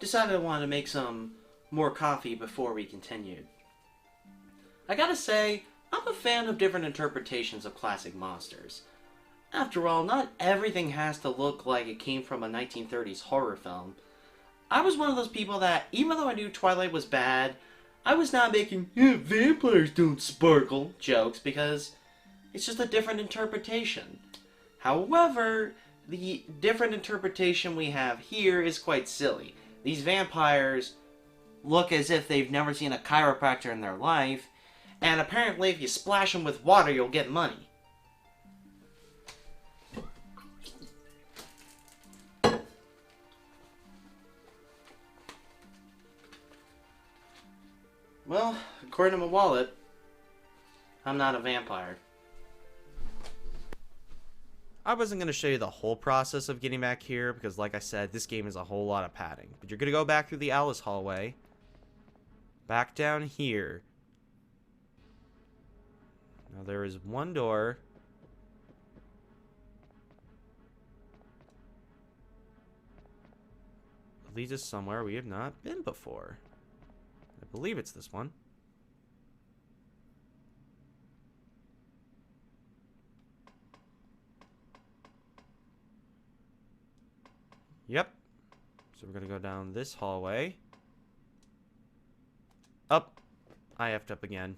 decided I wanted to make some more coffee before we continued. I gotta say, I'm a fan of different interpretations of classic monsters. After all, not everything has to look like it came from a 1930s horror film. I was one of those people that, even though I knew Twilight was bad, I was not making vampires don't sparkle jokes because it's just a different interpretation. However, the different interpretation we have here is quite silly. These vampires look as if they've never seen a chiropractor in their life, and apparently if you splash them with water, you'll get money. Well, according to my wallet, I'm not a vampire. I wasn't going to show you the whole process of getting back here because, like I said, this game is a whole lot of padding. But you're going to go back through the Alice hallway. Back down here. Now there is one door. It leads us somewhere we have not been before. I believe it's this one. Yep. So we're going to go down this hallway. Up. I effed up again.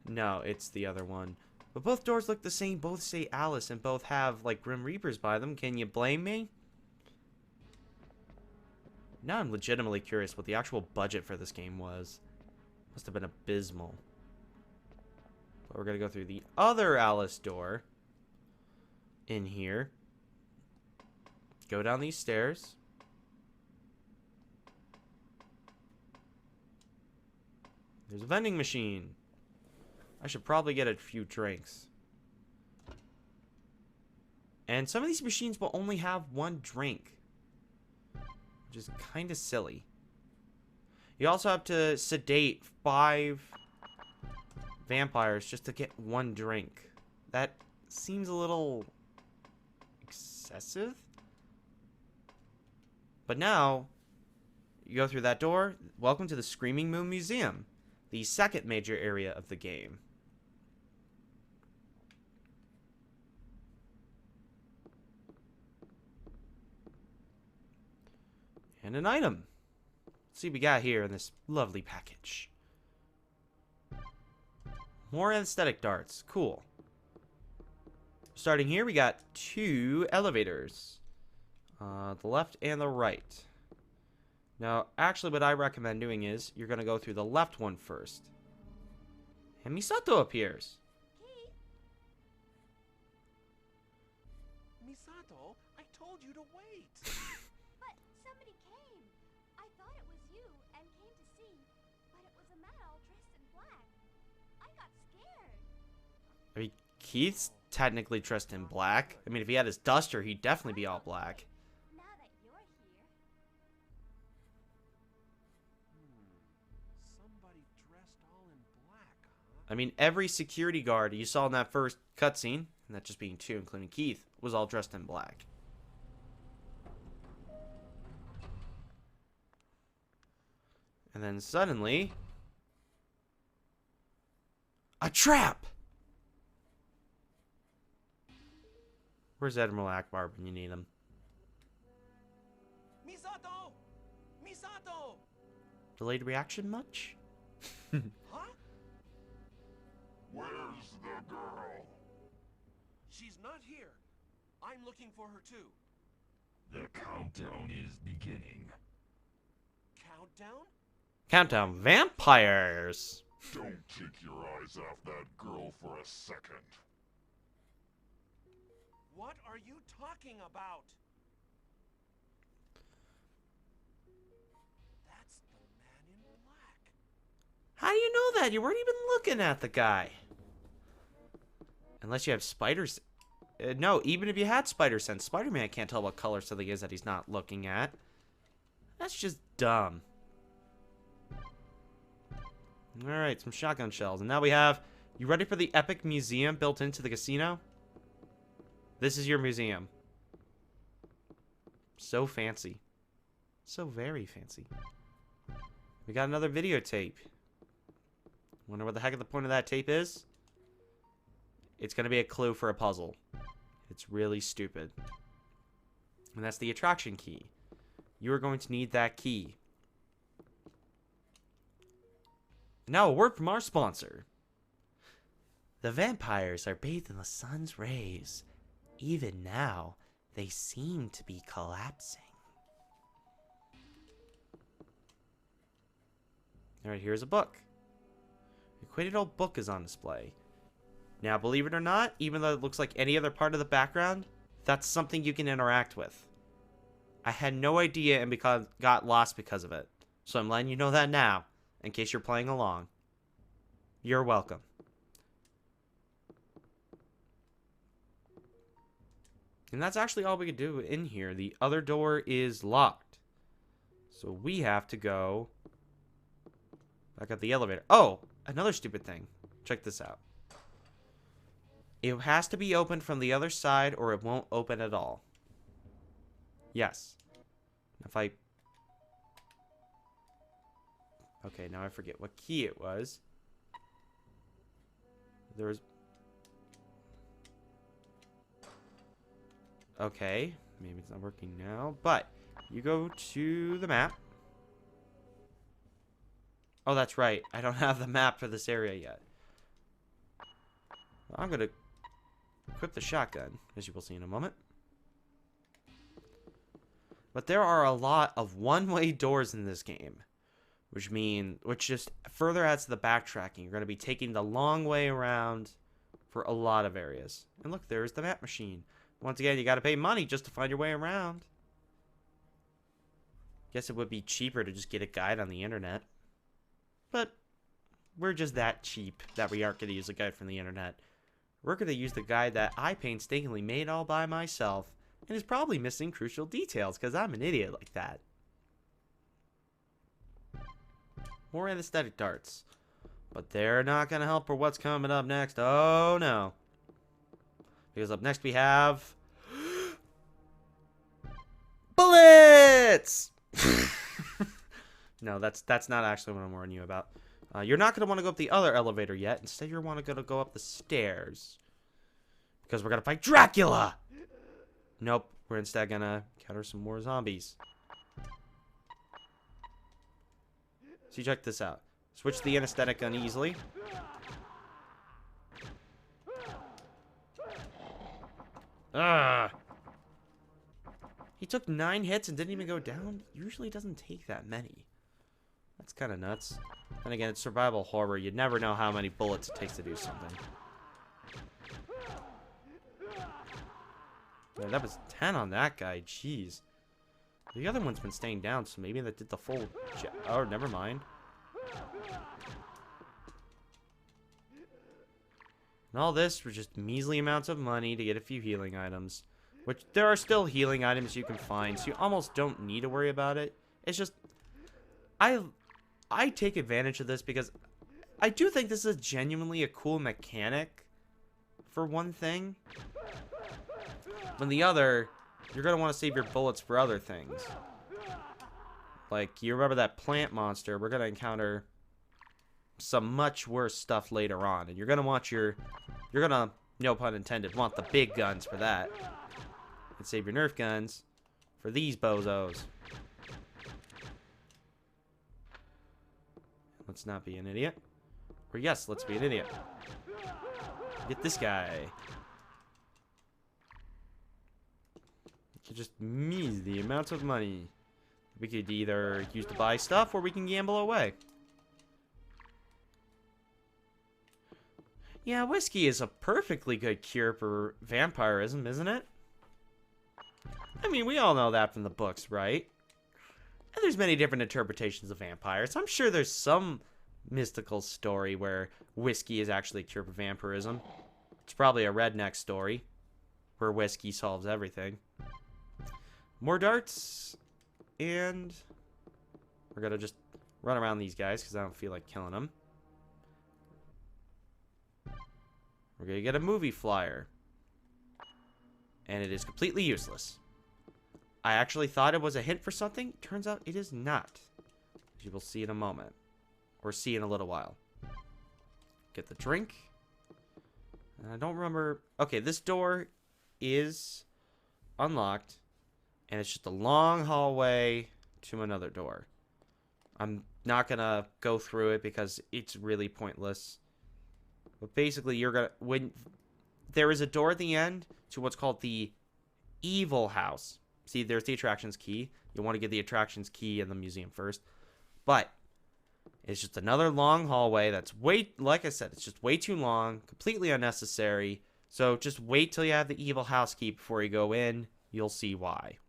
No, it's the other one. But both doors look the same. Both say Alice and both have, like, Grim Reapers by them. Can you blame me? Now I'm legitimately curious what the actual budget for this game was. Must have been abysmal. But we're going to go through the other Alice door. In here. Go down these stairs. There's a vending machine. I should probably get a few drinks. And some of these machines will only have one drink, which is kind of silly. You also have to sedate 5 vampires just to get one drink. That seems a little excessive. But now, you go through that door. Welcome to the Screaming Moon Museum, the second major area of the game. And an item. Let's see what we got here in this lovely package. More anesthetic darts. Cool. Starting here, we got 2 elevators. The left and the right. Now, actually, what I recommend doing is you're going to go through the left one first. And Misato appears. Keith? Misato, I told you to wait. But somebody came. I thought it was you and came to see, but it was a man all dressed in black. I got scared. I mean, Keith's technically dressed in black. I mean, if he had his duster, he'd definitely be all black. Now that you're here, Somebody dressed all in black, huh? I mean, every security guard you saw in that first cutscene, and that just being 2, including Keith, was all dressed in black. And then suddenly, a trap! Where's Admiral Akbar when you need him? Misato! Misato! Delayed reaction much? Huh? Where's the girl? She's not here. I'm looking for her too. The countdown is beginning. Countdown? Countdown vampires! Don't take your eyes off that girl for a second. What are you talking about? That's the man in black. How do you know that? You weren't even looking at the guy. Unless you have spiders. No, even if you had spider sense, Spider-Man can't tell what color something is that he's not looking at. That's just dumb. Alright, some shotgun shells. And now we have... You ready for the epic museum built into the casino? This is your museum. So fancy. So very fancy. We got another videotape. Wonder what the heck of the point of that tape is? It's going to be a clue for a puzzle. It's really stupid. And that's the attraction key. You are going to need that key. Now a word from our sponsor. The vampires are bathed in the sun's rays. Even now, they seem to be collapsing. Alright, here's a book. A quainted old book is on display. Now, believe it or not, even though it looks like any other part of the background, that's something you can interact with. I had no idea and got lost because of it. So I'm letting you know that now, in case you're playing along. You're welcome. And that's actually all we could do in here. The other door is locked. So we have to go back up the elevator. Oh, another stupid thing. Check this out. It has to be opened from the other side or it won't open at all. Yes. If I... Okay, now I forget what key it was. There was... Okay, maybe it's not working now, but you go to the map. Oh, that's right. I don't have the map for this area yet. I'm going to equip the shotgun, as you will see in a moment. But there are a lot of one-way doors in this game, which just further adds to the backtracking. You're going to be taking the long way around for a lot of areas. And look, there's the map machine. Once again, you got to pay money just to find your way around. Guess it would be cheaper to just get a guide on the internet. But we're just that cheap that we aren't going to use a guide from the internet. We're going to use the guide that I painstakingly made all by myself and is probably missing crucial details because I'm an idiot like that. More anesthetic darts. But they're not going to help for what's coming up next. Oh, no. Because up next we have... bullets! No, that's not actually what I'm warning you about. You're not going to want to go up the other elevator yet. Instead, you're going to go up the stairs. Because we're going to fight Dracula! Nope. We're instead going to counter some more zombies. So check this out. Switch the anesthetic gun easily. Ah! He took 9 hits and didn't even go down? Usually doesn't take that many. That's kind of nuts. And again, it's survival horror. You never know how many bullets it takes to do something. Yeah, that was 10 on that guy. Jeez. The other one's been staying down, so maybe that did the full... Oh, never mind. And all this for just measly amounts of money to get a few healing items. Which, there are still healing items you can find, so you almost don't need to worry about it. It's just... I take advantage of this because I do think this is genuinely a cool mechanic, for one thing. When the other, you're going to want to save your bullets for other things. Like, you remember that plant monster, we're going to encounter some much worse stuff later on. And you're going to want you're going to, no pun intended, want the big guns for that. And save your Nerf guns for these bozos. Let's not be an idiot. Or yes, let's be an idiot. Get this guy. Just means the amount of money we could either use to buy stuff or we can gamble away. Yeah, whiskey is a perfectly good cure for vampirism, isn't it? I mean, we all know that from the books, right? And there's many different interpretations of vampires. I'm sure there's some mystical story where whiskey is actually a cure for vampirism. It's probably a redneck story where whiskey solves everything. More darts. And we're going to just run around these guys because I don't feel like killing them. We're going to get a movie flyer. And it is completely useless. I actually thought it was a hint for something. Turns out it is not. As you will see in a moment. Or see in a little while. Get the drink. And I don't remember... Okay, this door is unlocked. And it's just a long hallway to another door. I'm not going to go through it because it's really pointless. But basically, you're going to... When there is a door at the end to what's called the evil house. See, there's the attractions key. You'll want to get the attractions key in the museum first. But it's just another long hallway that's way... Like I said, it's just way too long. Completely unnecessary. So just wait till you have the evil house key before you go in. You'll see why.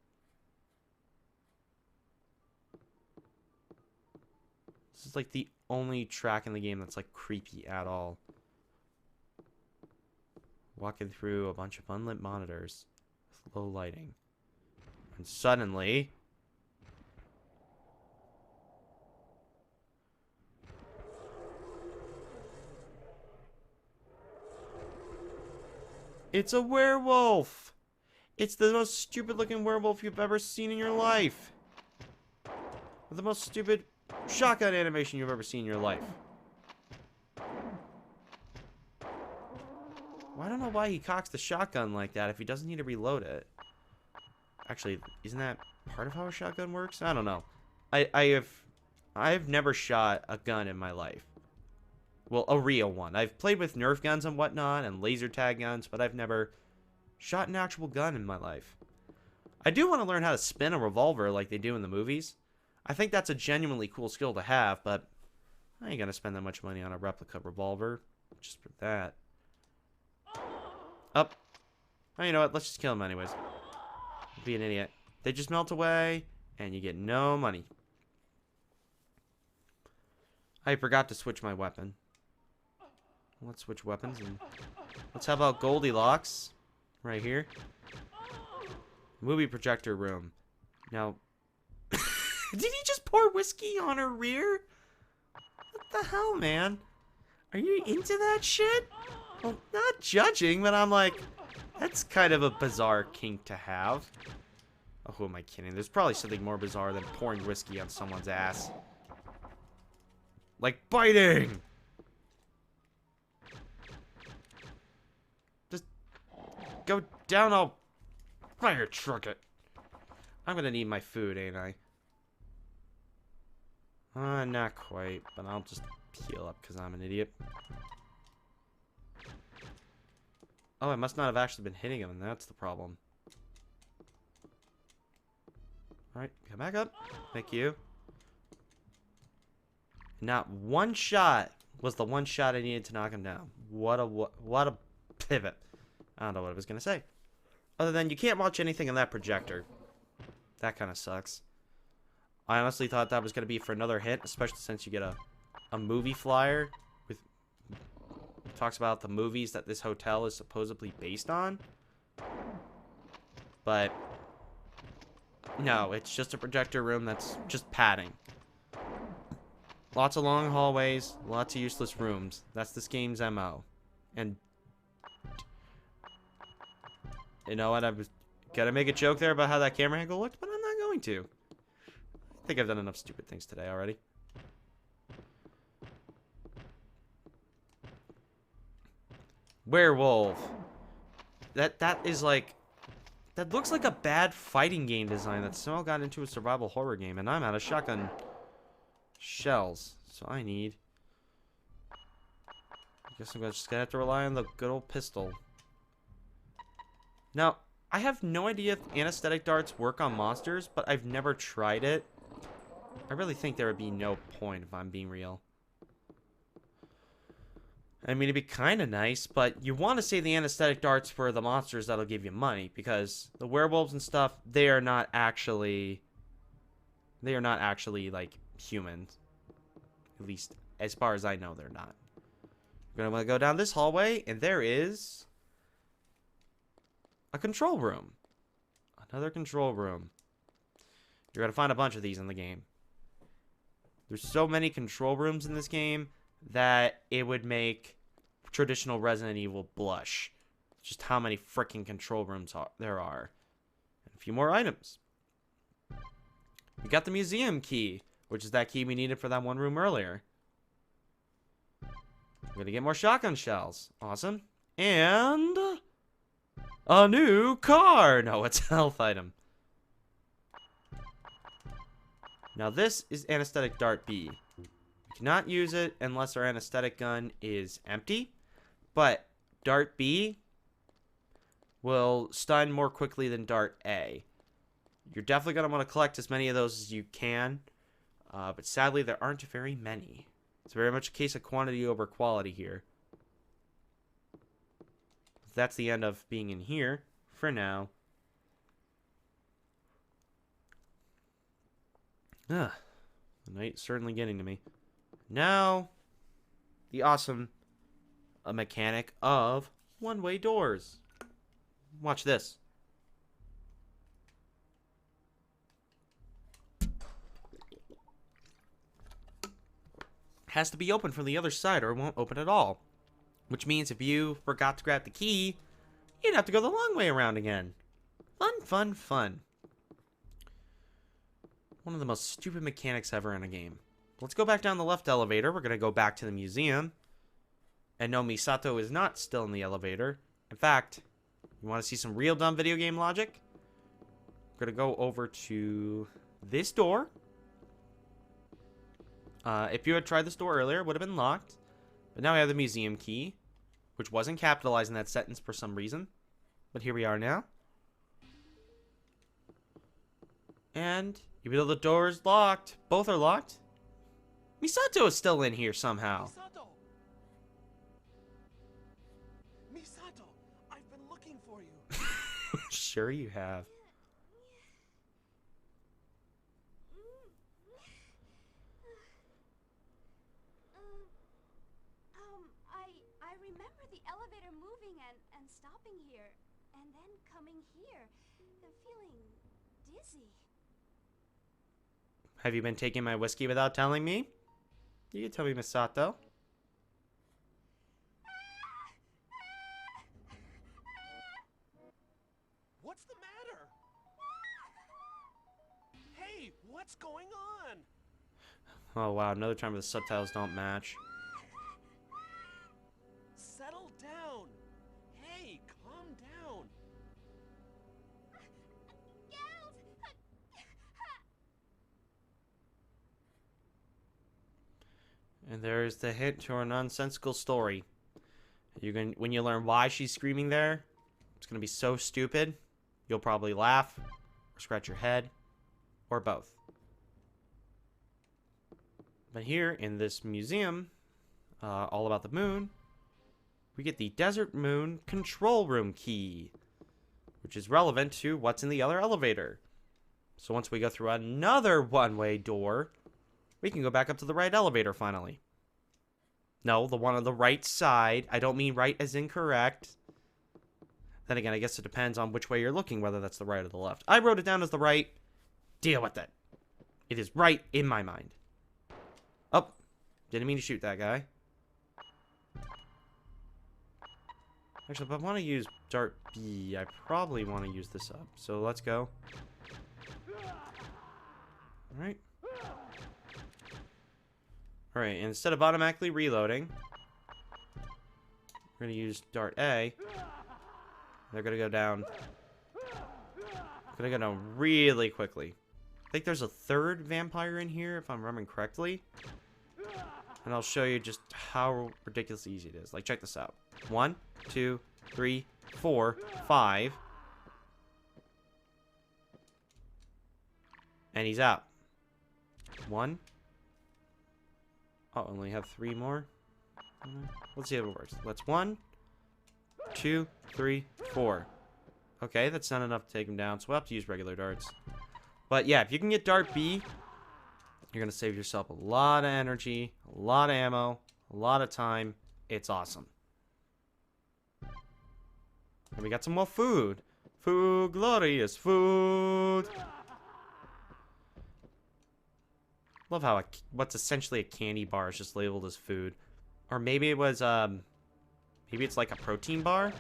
This is like the only track in the game that's like creepy at all. Walking through a bunch of unlit monitors with low lighting. And suddenly... It's a werewolf! It's the most stupid looking werewolf you've ever seen in your life. With the most stupid shotgun animation you've ever seen in your life. Well, I don't know why he cocks the shotgun like that if he doesn't need to reload it. Actually, isn't that part of how a shotgun works? I don't know. I've never shot a gun in my life. Well, a real one. I've played with Nerf guns and whatnot and laser tag guns, but I've never shot an actual gun in my life. I do want to learn how to spin a revolver like they do in the movies. I think that's a genuinely cool skill to have, but I ain't gonna spend that much money on a replica revolver just for that. Up. Oh, you know what? Let's just kill him anyways. Be an idiot. They just melt away, and you get no money. I forgot to switch my weapon. Let's switch weapons, and let's have out Goldilocks right here. Movie projector room. Now, did he just pour whiskey on her rear? What the hell, man? Are you into that shit? Well, not judging, but I'm like, that's kind of a bizarre kink to have. Oh, who am I kidding? There's probably something more bizarre than pouring whiskey on someone's ass. Like biting! Just go down, I'll fire truck it. I'm gonna need my food, ain't I? Not quite, but I'll just heal up because I'm an idiot. Oh, I must not have actually been hitting him, and that's the problem. Alright, come back up. Thank you. Not one shot was the one shot I needed to knock him down. What a pivot. I don't know what I was going to say. Other than you can't watch anything on that projector. That kind of sucks. I honestly thought that was going to be for another hint, especially since you get a movie flyer with talks about the movies that this hotel is supposedly based on. But no, it's just a projector room that's just padding. Lots of long hallways, lots of useless rooms. That's this game's MO. And you know what? I was gonna make a joke there about how that camera angle looked, but I'm not going to. I think I've done enough stupid things today already. Werewolf. That is like... That looks like a bad fighting game design that somehow got into a survival horror game, and I'm out of shotgun shells, so I need... I guess I'm just gonna have to rely on the good old pistol. Now, I have no idea if anesthetic darts work on monsters, but I've never tried it. I really think there would be no point if I'm being real. I mean, it'd be kind of nice, but you want to save the anesthetic darts for the monsters that'll give you money, because the werewolves and stuff, they are not actually, like, humans. At least, as far as I know, they're not. We're going to go down this hallway, and there is a control room. Another control room. You're going to find a bunch of these in the game. There's so many control rooms in this game that it would make traditional Resident Evil blush. Just how many freaking control rooms there are. And a few more items. We got the museum key, which is that key we needed for that one room earlier. We're gonna get more shotgun shells. Awesome. And a new car. No, it's a health item. Now this is anesthetic dart B. We cannot use it unless our anesthetic gun is empty. But dart B will stun more quickly than dart A. You're definitely going to want to collect as many of those as you can. But sadly, there aren't very many. It's very much a case of quantity over quality here. That's the end of being in here for now. The night's certainly getting to me. Now, the awesome mechanic of one-way doors. Watch this. Has to be open from the other side or it won't open at all. Which means if you forgot to grab the key, you'd have to go the long way around again. Fun, fun, fun. One of the most stupid mechanics ever in a game. Let's go back down the left elevator. We're going to go back to the museum. And no, Misato is not still in the elevator. In fact, you want to see some real dumb video game logic? We're going to go over to this door. If you had tried this door earlier, it would have been locked. But now we have the museum key, which wasn't capitalized in that sentence for some reason. But here we are now. And even though the door is locked, both are locked, Misato is still in here somehow. Misato! Misato! I've been looking for you. Sure you have. I remember the elevator moving and stopping here, and then coming here, and feeling dizzy. Have you been taking my whiskey without telling me? You can tell me, Misato. What's the matter? Hey, what's going on? Oh wow, another time where the subtitles don't match. Settle down. Hey, calm down. Gals! And there's the hint to our nonsensical story. When you learn why she's screaming there, it's gonna be so stupid. You'll probably laugh, or scratch your head, or both. But here in this museum, all about the moon, we get the Desert Moon control room key, which is relevant to what's in the other elevator. So once we go through another one-way door, we can go back up to the right elevator finally. No, the one on the right side. I don't mean right as incorrect. Then again, I guess it depends on which way you're looking, whether that's the right or the left. I wrote it down as the right. Deal with it. It is right in my mind. Oh, didn't mean to shoot that guy. Actually, if I want to use Dart B, I probably want to use this up. So let's go. Alright. Alright, and instead of automatically reloading, we're going to use Dart A. They're going to go down. Going to go down really quickly. I think there's a third vampire in here, if I'm remembering correctly. And I'll show you just how ridiculously easy it is. Like, check this out. 1, 2, 3, 4, 5. And he's out. 1. Oh, only have 3 more. Let's see if it works. Let's 1, 2, 3, 4. Okay, that's not enough to take him down, so we'll have to use regular darts. But yeah, if you can get Dart B, you're going to save yourself a lot of energy, a lot of ammo, a lot of time. It's awesome. And we got some more food. Food, glorious food. Love how what's essentially a candy bar is just labeled as food. Or maybe it was, maybe it's like a protein bar?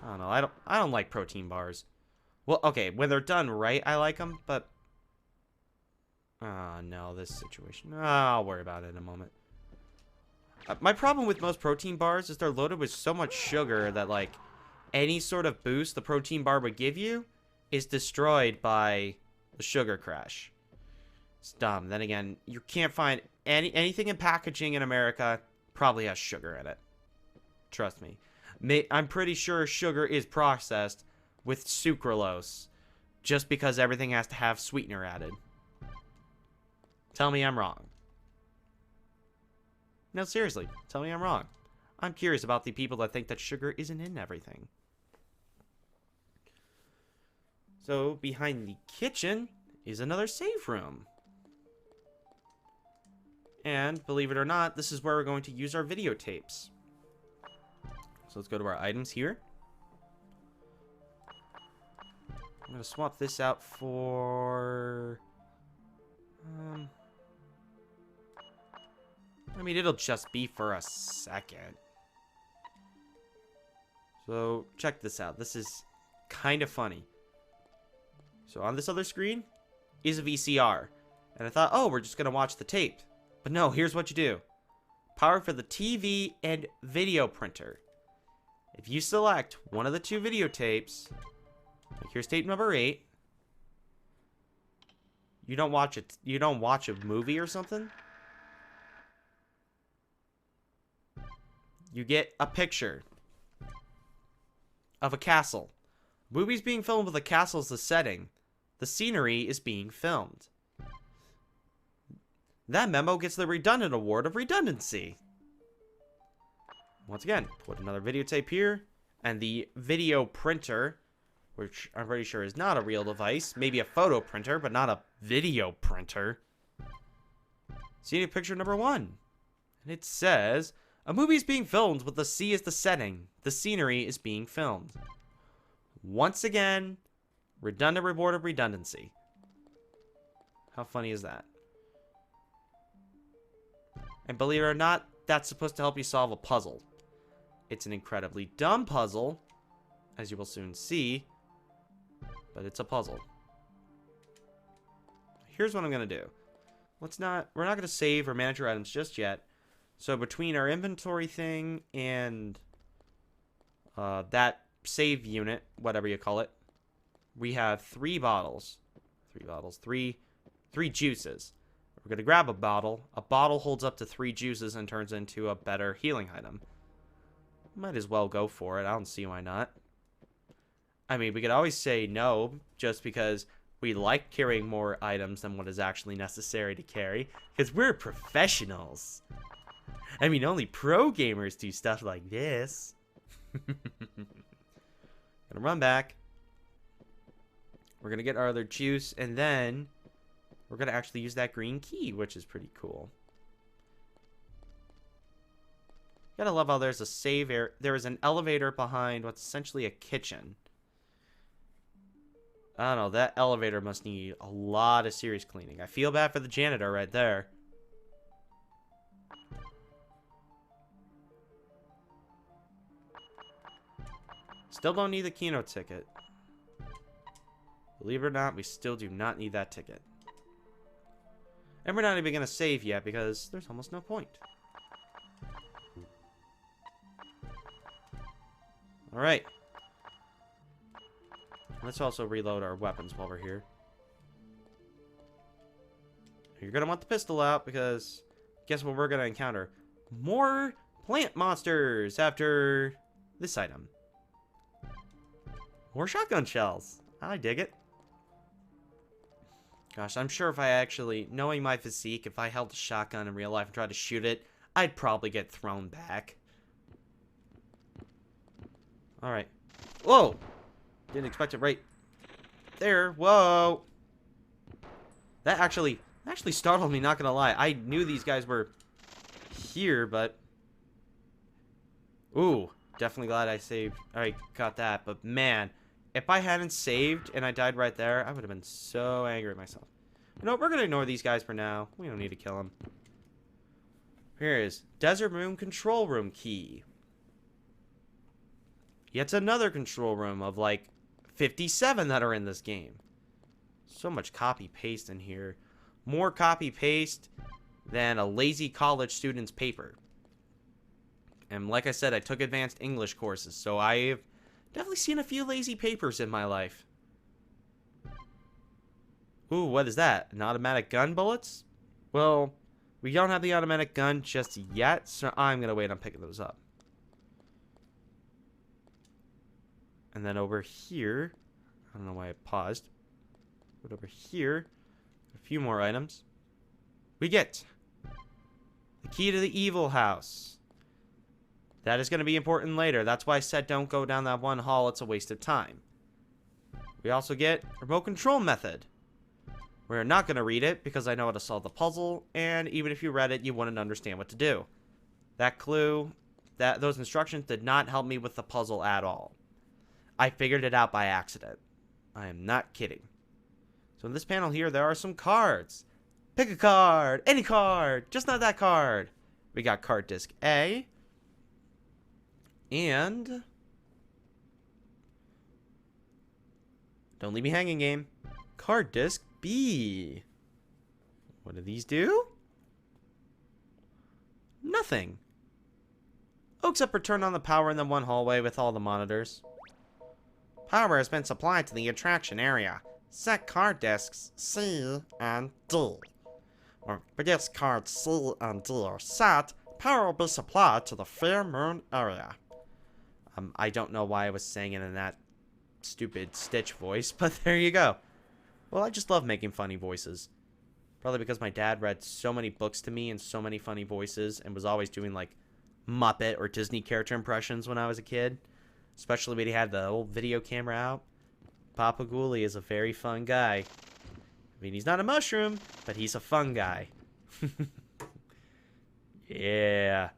I don't know. I don't like protein bars. Well, okay, when they're done right, I like them, but Oh, no, this situation. I'll worry about it in a moment. My problem with most protein bars is they're loaded with so much sugar that, like, any sort of boost the protein bar would give you is destroyed by the sugar crash. It's dumb. Then again, you can't find anything in packaging in America probably has sugar in it. Trust me. I'm pretty sure sugar is processed with sucralose just because everything has to have sweetener added. Tell me I'm wrong. No, seriously, tell me I'm wrong. I'm curious about the people that think that sugar isn't in everything. So, behind the kitchen is another save room. And, believe it or not, this is where we're going to use our videotapes. So let's go to our items here. I'm going to swap this out for... I mean, it'll just be for a second. So, check this out. This is kind of funny. So, on this other screen is a VCR. And I thought, oh, we're just going to watch the tape. But no, here's what you do. Power for the TV and video printer. If you select one of the two videotapes, like here's tape number 8. You don't watch it. You don't watch a movie or something. You get a picture of a castle. Movie's being filmed with the castle as the setting. The scenery is being filmed. That memo gets the redundant award of redundancy. Once again, put another videotape here. And the video printer, which I'm pretty sure is not a real device. Maybe a photo printer, but not a video printer. See picture number 1. And it says, a movie is being filmed with the sea as the setting. The scenery is being filmed. Once again, redundant reward of redundancy. How funny is that? And believe it or not, that's supposed to help you solve a puzzle. It's an incredibly dumb puzzle, as you will soon see, but it's a puzzle. Here's what I'm going to do. We're not going to save or manage our items just yet. So between our inventory thing and that save unit, whatever you call it, we have 3 bottles. 3 juices. We're going to grab a bottle. A bottle holds up to 3 juices and turns into a better healing item. Might as well go for it. I don't see why not. I mean, we could always say no, just because we like carrying more items than what is actually necessary to carry. Because we're professionals. I mean, only pro gamers do stuff like this. Gonna run back. We're gonna get our other juice, and then we're gonna actually use that green key, which is pretty cool. Gotta love how there's a save area. There is an elevator behind what's essentially a kitchen. I don't know, that elevator must need a lot of serious cleaning. I feel bad for the janitor right there. Still don't need the Keno ticket. Believe it or not, we still do not need that ticket. And we're not even going to save yet because there's almost no point. Alright. Let's also reload our weapons while we're here. You're going to want the pistol out because guess what we're going to encounter? More plant monsters after this item. More shotgun shells. I dig it. Gosh, I'm sure if I actually, knowing my physique, if I held a shotgun in real life and tried to shoot it, I'd probably get thrown back. Alright. Whoa! Didn't expect it right there. Whoa! That actually startled me, not gonna lie. I knew these guys were here, but... Ooh, definitely glad I saved. I got that, but man... If I hadn't saved and I died right there, I would have been so angry at myself. You know what? We're going to ignore these guys for now. We don't need to kill them. Here is Desert Room Control Room Key. Yet another control room of like 57 that are in this game. So much copy-paste in here. more copy paste than a lazy college student's paper. And like I said, I took advanced English courses, so I've definitely seen a few lazy papers in my life. Ooh, what is that? An automatic gun bullets? Well, we don't have the automatic gun just yet, so I'm going to wait on picking those up. And then over here, I don't know why I paused, but over here, a few more items. We get the key to the evil house. That is going to be important later. That's why I said don't go down that one hall. It's a waste of time. We also get remote control method. We're not going to read it because I know how to solve the puzzle, and even if you read it, you wouldn't understand what to do. That clue, those instructions did not help me with the puzzle at all. I figured it out by accident. I am not kidding. So in this panel here, there are some cards. Pick a card, any card, just not that card. We got card disc A, and don't leave me hanging, game. Card disc B. What do these do? Nothing. Oh, except for turn on the power in the one hallway with all the monitors. Power has been supplied to the attraction area. Set card discs C and D. When disc cards C and D are set, power will be supplied to the Fair Moon area. I don't know why I was saying it in that stupid Stitch voice, but there you go. Well, I just love making funny voices. Probably because my dad read so many books to me and so many funny voices and was always doing like Muppet or Disney character impressions when I was a kid. Especially when he had the old video camera out. Papa Ghoulie is a very fun guy. I mean, he's not a mushroom, but he's a fun guy. Yeah.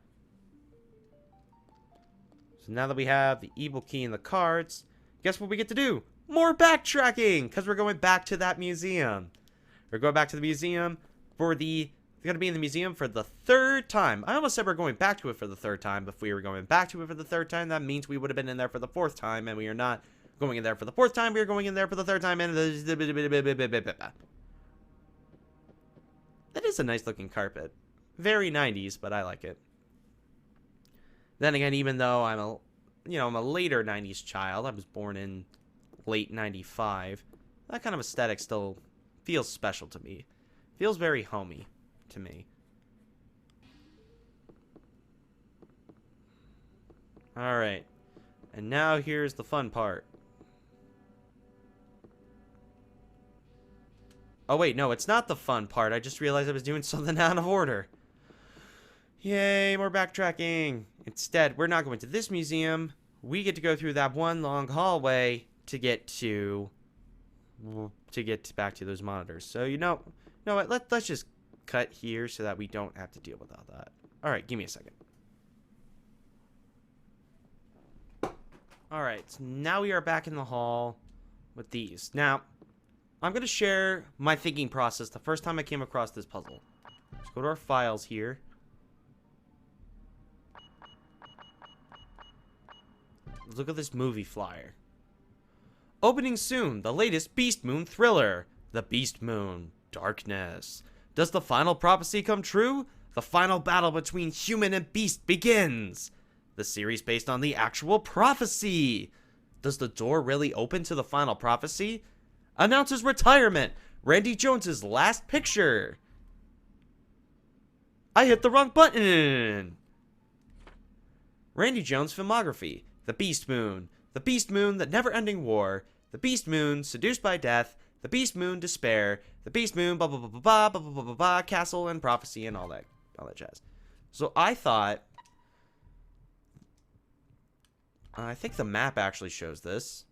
So now that we have the evil key and the cards, guess what we get to do? More backtracking! Because we're going back to that museum. We're going back to the museum for the... We're going to be in the museum for the third time. I almost said we're going back to it for the third time. But if we were going back to it for the third time, that means we would have been in there for the fourth time. And we are not going in there for the fourth time. We are going in there for the third time. And that is a nice looking carpet. Very 90s, but I like it. Then again, even though I'm a later 90s child, I was born in late 95, that kind of aesthetic still feels special to me. Feels very homey to me. Alright. And now here's the fun part. Oh wait, no, it's not the fun part. I just realized I was doing something out of order. Yay, more backtracking. Instead, we're not going to this museum. We get to go through that one long hallway to get back to those monitors. So, you know what? Let's just cut here so that we don't have to deal with all that. All right, give me a second. All right, so now we are back in the hall with these. Now, I'm going to share my thinking process the first time I came across this puzzle. Let's go to our files here. Look at this movie flyer. Opening soon, the latest Beast Moon thriller. The Beast Moon, Darkness. Does the final prophecy come true? The final battle between human and beast begins. The series based on the actual prophecy. Does the door really open to the final prophecy? Announces retirement. Randy Jones's last picture. I hit the wrong button. Randy Jones filmography. The Beast Moon. The Beast Moon, The Never-Ending War. The Beast Moon, Seduced by Death. The Beast Moon, Despair. The Beast Moon, blah blah blah blah blah blah blah blah blah, Castle and Prophecy and all that jazz. So I thought, I think the map actually shows this.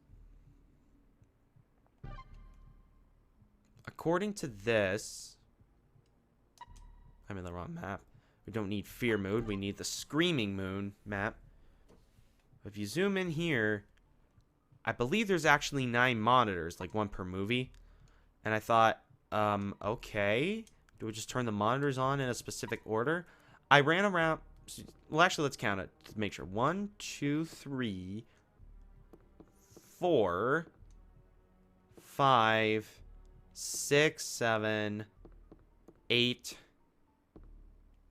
According to this, I'm in the wrong map. We don't need Fear Moon. We need the Screaming Moon map. If you zoom in here, I believe there's actually 9 monitors, like one per movie. And I thought, okay, do we just turn the monitors on in a specific order? I ran around, well, actually, let's count it to make sure. 1, 2, 3, 4, 5, 6, 7, 8,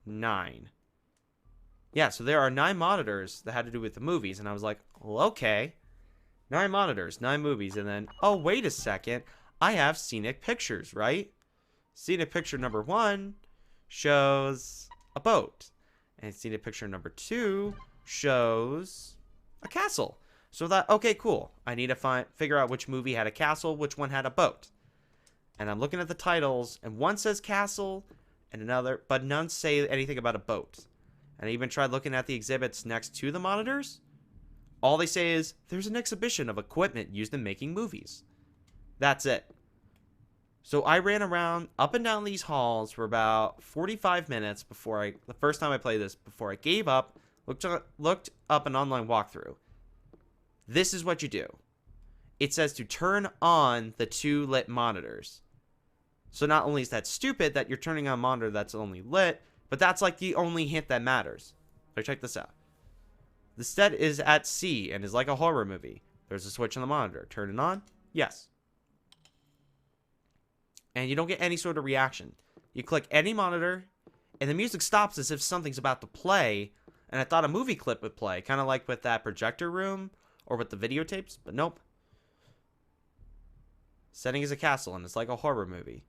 9. Yeah, so there are 9 monitors that had to do with the movies. And I was like, well, okay. 9 monitors, 9 movies. And then, oh, wait a second. I have scenic pictures, right? Scenic picture number 1 shows a boat. And scenic picture number 2 shows a castle. So that, okay, cool. I need to figure out which movie had a castle, which one had a boat. And I'm looking at the titles, and one says castle, and another, but none say anything about a boat. And I even tried looking at the exhibits next to the monitors. All they say is, there's an exhibition of equipment used in making movies. That's it. So I ran around up and down these halls for about 45 minutes the first time I played this, before I gave up, looked up an online walkthrough. This is what you do. It says to turn on the 2 lit monitors. So not only is that stupid that you're turning on a monitor that's only lit, but that's like the only hint that matters. So check this out. The set is at sea and is like a horror movie. There's a switch on the monitor. Turn it on? Yes. And you don't get any sort of reaction. You click any monitor, and the music stops as if something's about to play, and I thought a movie clip would play, kind of like with that projector room, or with the videotapes, but nope. Setting is a castle, and it's like a horror movie.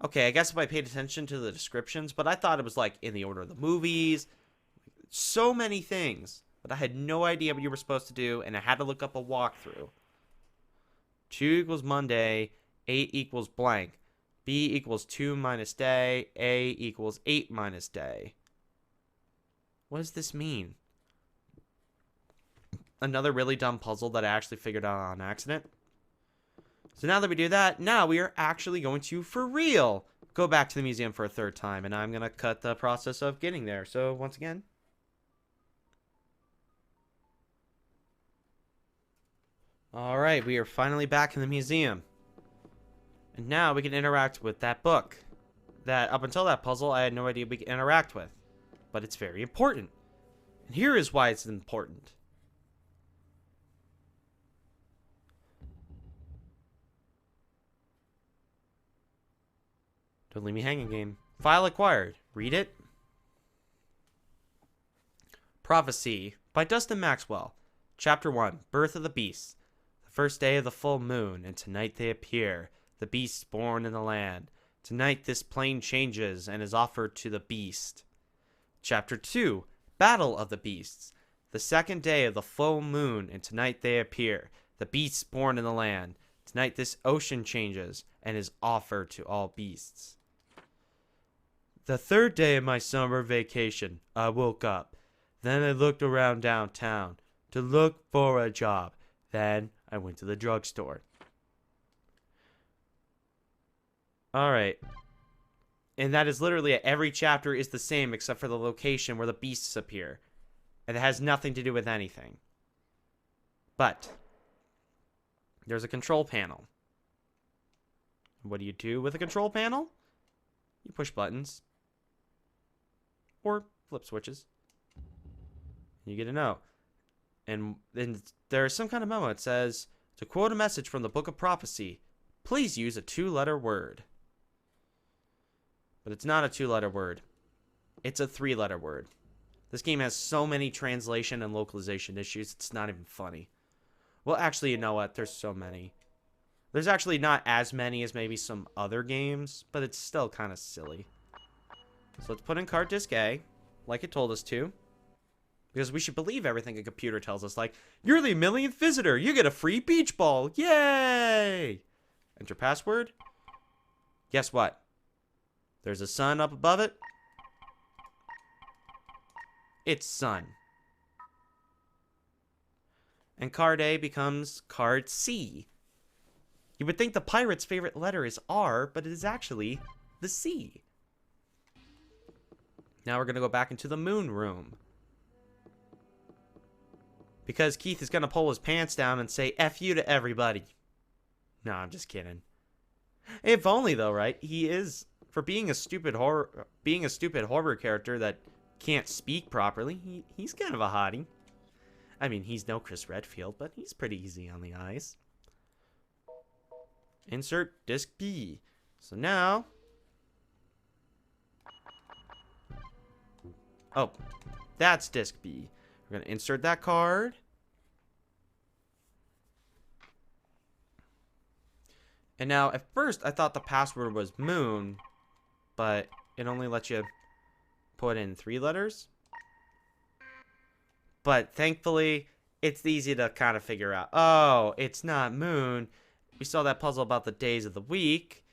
Okay, I guess if I paid attention to the descriptions, but I thought it was like in the order of the movies. So many things, but I had no idea what you were supposed to do, and I had to look up a walkthrough. 2 equals Monday, 8 equals blank. B equals 2 minus day, A equals 8 minus day. What does this mean? Another really dumb puzzle that I actually figured out on accident. So now that we do that, now we are actually going to, for real, go back to the museum for a 3rd time. And I'm going to cut the process of getting there. So once again. Alright, we are finally back in the museum. And now we can interact with that book. That, up until that puzzle, I had no idea we could interact with. But it's very important. And here is why it's important. Don't leave me hanging, game. File acquired. Read it. Prophecy by Dustin Maxwell. Chapter 1. Birth of the Beasts. The first day of the full moon, and tonight they appear, the beasts born in the land. Tonight this plain changes and is offered to the beast. Chapter 2. Battle of the Beasts. The second day of the full moon, and tonight they appear, the beasts born in the land. Tonight this ocean changes and is offered to all beasts. The third day of my summer vacation, I woke up. Then I looked around downtown to look for a job. Then I went to the drugstore. Alright. And that is literally every chapter is the same except for the location where the beasts appear. And it has nothing to do with anything. But there's a control panel. What do you do with a control panel? You push buttons. Or flip switches. You get a no. And then there's some kind of memo. It says, to quote a message from the Book of Prophecy, please use a 2-letter word. But it's not a 2-letter word. It's a 3-letter word. This game has so many translation and localization issues, it's not even funny. Well, actually, you know what? There's so many. There's actually not as many as maybe some other games, but it's still kind of silly. So let's put in card disk A, like it told us to. Because we should believe everything a computer tells us, like, you're the millionth visitor, you get a free beach ball, yay! Enter password. Guess what? There's a sun up above it. It's sun. And card A becomes card C. You would think the pirate's favorite letter is R, but it is actually the C. Now we're going to go back into the moon room. Because Keith is going to pull his pants down and say F you to everybody. No, I'm just kidding. If only though, right? He is, for being a stupid horror character that can't speak properly, he's kind of a hottie. I mean, he's no Chris Redfield, but he's pretty easy on the eyes. Insert disc B. So now Oh, that's disc B. We're going to insert that card. And now, at first, I thought the password was moon, but it only lets you put in 3 letters. But thankfully, it's easy to kind of figure out. Oh, it's not moon. We saw that puzzle about the days of the week.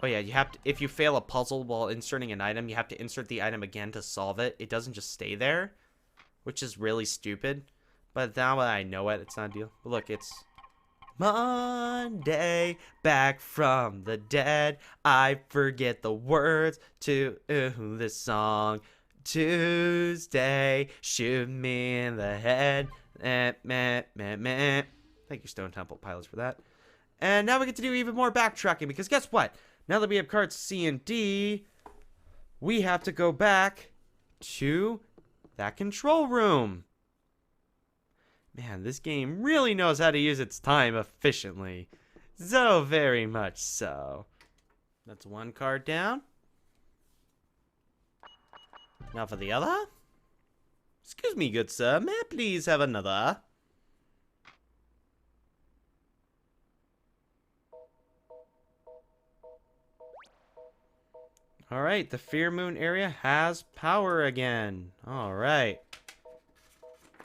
Oh yeah, you have to, if you fail a puzzle while inserting an item, you have to insert the item again to solve it. It doesn't just stay there, which is really stupid. But now that I know it, it's not a deal. But look, it's Monday, back from the dead. I forget the words to this song. Tuesday, shoot me in the head. Thank you, Stone Temple Pilots, for that. And now we get to do even more backtracking, because guess what? Now that we have cards C and D, we have to go back to that control room. Man, this game really knows how to use its time efficiently. So very much so. That's one card down. Now for the other. Excuse me, good sir. May I please have another? Alright, the Fear Moon area has power again. Alright.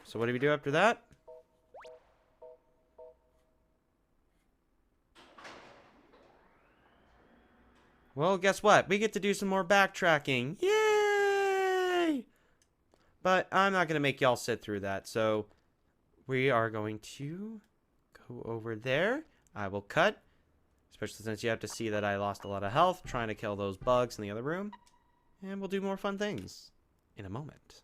So what do we do after that? Well, guess what? We get to do some more backtracking. Yay! But I'm not going to make y'all sit through that. So we are going to go over there. I will cut. Especially since you have to see that I lost a lot of health trying to kill those bugs in the other room. And we'll do more fun things in a moment.